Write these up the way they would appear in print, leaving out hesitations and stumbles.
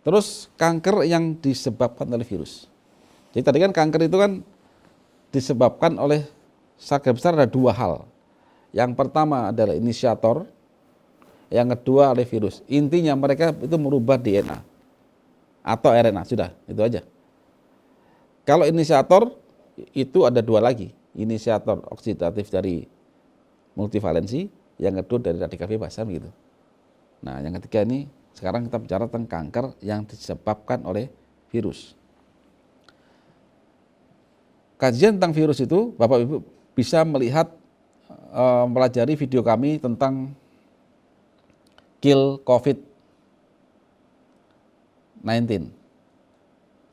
Terus kanker yang disebabkan oleh virus. Jadi tadi kan kanker itu kan disebabkan oleh garis besar ada dua hal. Yang pertama adalah inisiator, yang kedua oleh virus. Intinya mereka itu merubah DNA atau RNA, sudah, itu aja. Kalau inisiator itu ada dua lagi, inisiator oksidatif dari multivalensi, yang kedua dari radikal bebas kan gitu. Nah, yang ketiga ini sekarang kita bicara tentang kanker yang disebabkan oleh virus. Kajian tentang virus itu Bapak Ibu bisa melihat mempelajari video kami tentang kill COVID-19.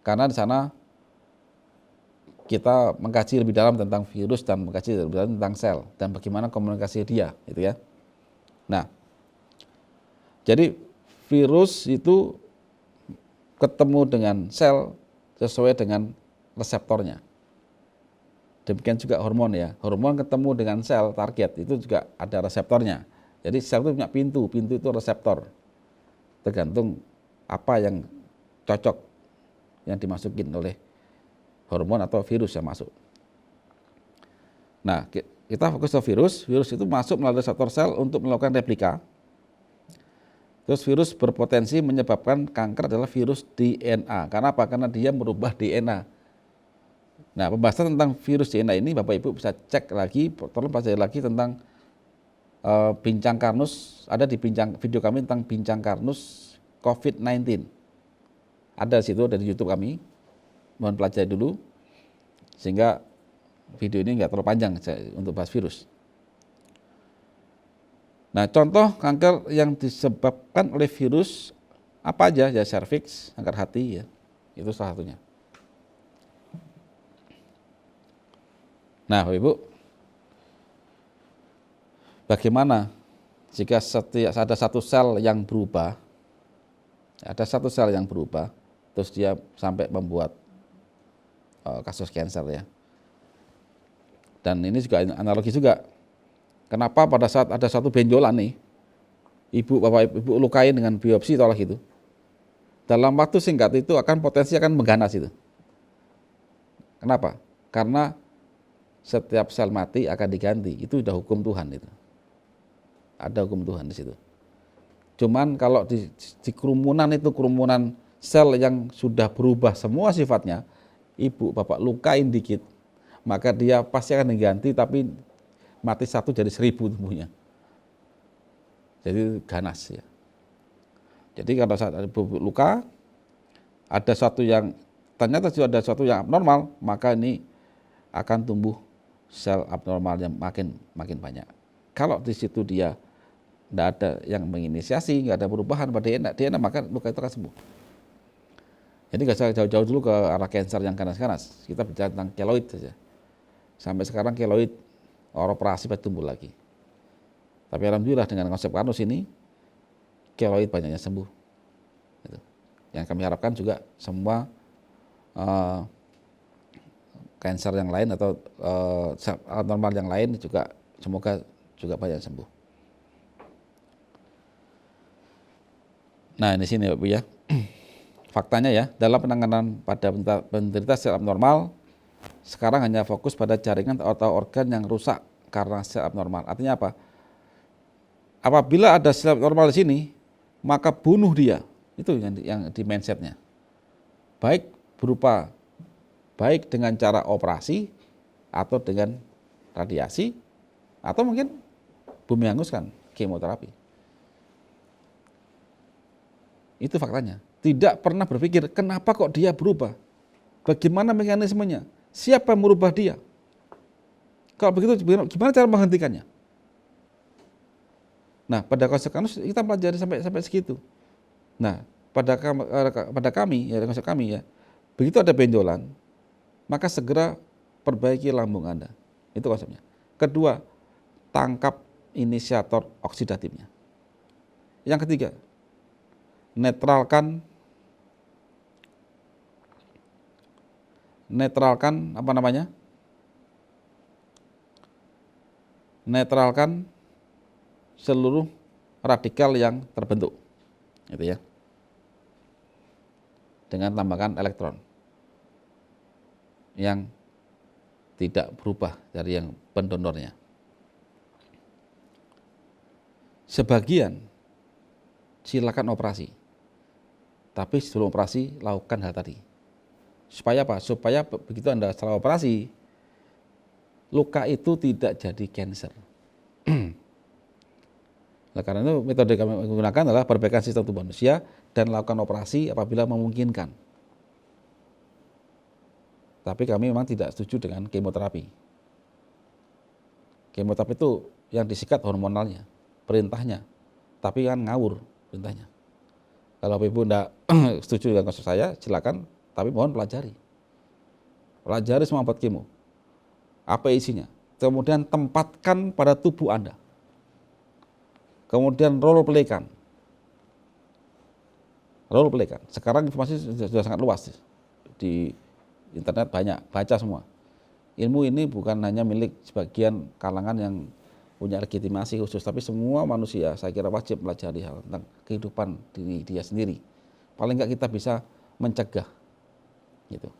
Karena di sana kita mengkaji lebih dalam tentang virus dan mengkaji lebih dalam tentang sel dan bagaimana komunikasi dia, gitu ya. Nah, jadi virus itu ketemu dengan sel sesuai dengan reseptornya. Demikian juga hormon ya. Hormon ketemu dengan sel target itu juga ada reseptornya. Jadi sel itu punya pintu itu reseptor. Tergantung apa yang cocok yang dimasukin oleh hormon atau virus yang masuk. Nah, kita fokus ke virus. Virus itu masuk melalui reseptor sel untuk melakukan replika. Terus virus berpotensi menyebabkan kanker adalah virus DNA. Karena apa? Karena dia merubah DNA. Nah, pembahasan tentang virus DNA ini Bapak Ibu bisa cek lagi, tolong pelajari lagi tentang bincang Karnus, ada di video kami tentang bincang Karnus COVID-19. Ada di situ, ada di YouTube kami. Mohon pelajari dulu sehingga video ini nggak terlalu panjang untuk bahas virus. Nah, contoh kanker yang disebabkan oleh virus apa aja? Ya serviks, kanker hati ya. Itu salah satunya. Nah, Bapak Ibu, bagaimana jika ada satu sel yang berubah, terus dia sampai membuat kasus kanker ya. Dan ini juga analogi juga. Kenapa pada saat ada satu benjolan nih, Bapak Ibu lukain dengan biopsi tolak itu, dalam waktu singkat itu potensi akan mengganas itu. Kenapa? Karena setiap sel mati akan diganti, itu sudah hukum Tuhan itu. Ada hukum Tuhan di situ. Cuman kalau di kerumunan itu kerumunan sel yang sudah berubah semua sifatnya, Ibu Bapak lukain dikit, maka dia pasti akan diganti, tapi mati satu jadi 1000 tubuhnya. Jadi ganas ya. Jadi kalau saat ada luka, ada suatu yang ternyata sudah ada suatu yang abnormal, maka ini akan tumbuh sel abnormal yang makin banyak. Kalau di situ dia tidak ada yang menginisiasi, nggak ada perubahan pada DNA, maka luka itu akan sembuh. Jadi nggak usah jauh-jauh dulu ke arah kanker yang ganas-ganas. Kita bicara tentang keloid saja. Sampai sekarang keloid operasi pasti tumbuh lagi. Tapi alhamdulillah dengan konsep Karnus ini, keloid banyaknya sembuh. Yang kami harapkan juga semua kanker yang lain atau abnormal yang lain juga semoga juga banyak sembuh. Nah, di sini Bapak ya. Faktanya ya, dalam penanganan pada penderita sel abnormal sekarang hanya fokus pada jaringan atau organ yang rusak karena sel abnormal. Artinya apa? Apabila ada sel abnormal di sini, maka bunuh dia. Itu yang di mindsetnya. Baik dengan cara operasi atau dengan radiasi atau mungkin bumi hanguskan, kemoterapi. Itu faktanya. Tidak pernah berpikir kenapa kok dia berubah, bagaimana mekanismenya, siapa yang merubah dia. Kalau begitu gimana cara menghentikannya? Nah, pada konsep Karnus kita pelajari sampai segitu. Nah, pada kami ya, konsep kami ya, begitu ada benjolan, maka segera perbaiki lambung Anda. Itu konsepnya. Kedua, tangkap inisiator oksidatifnya. Yang ketiga, netralkan apa namanya? Netralkan seluruh radikal yang terbentuk. Gitu ya. dengan tambahkan elektron yang tidak berubah dari yang pendonornya. Sebagian silakan operasi, tapi sebelum operasi lakukan hal tadi. Supaya apa? Supaya begitu Anda setelah operasi, luka itu tidak jadi cancer. Nah, karena itu metode kami gunakan adalah perbaikan sistem tubuh manusia dan lakukan operasi apabila memungkinkan. Tapi kami memang tidak setuju dengan kemoterapi. Kemoterapi itu yang disikat hormonalnya, perintahnya, tapi kan ngawur perintahnya. Kalau ibu tidak setuju dengan konsep saya, silakan, tapi mohon pelajari. Pelajari semua obat kemo. Apa isinya? Kemudian tempatkan pada tubuh Anda. Kemudian role playkan. Role playkan. Sekarang informasi sudah sangat luas di internet, banyak, baca semua. Ilmu ini bukan hanya milik sebagian kalangan yang punya legitimasi khusus, tapi semua manusia saya kira wajib pelajari hal tentang kehidupan diri dia sendiri. Paling enggak kita bisa mencegah gitu.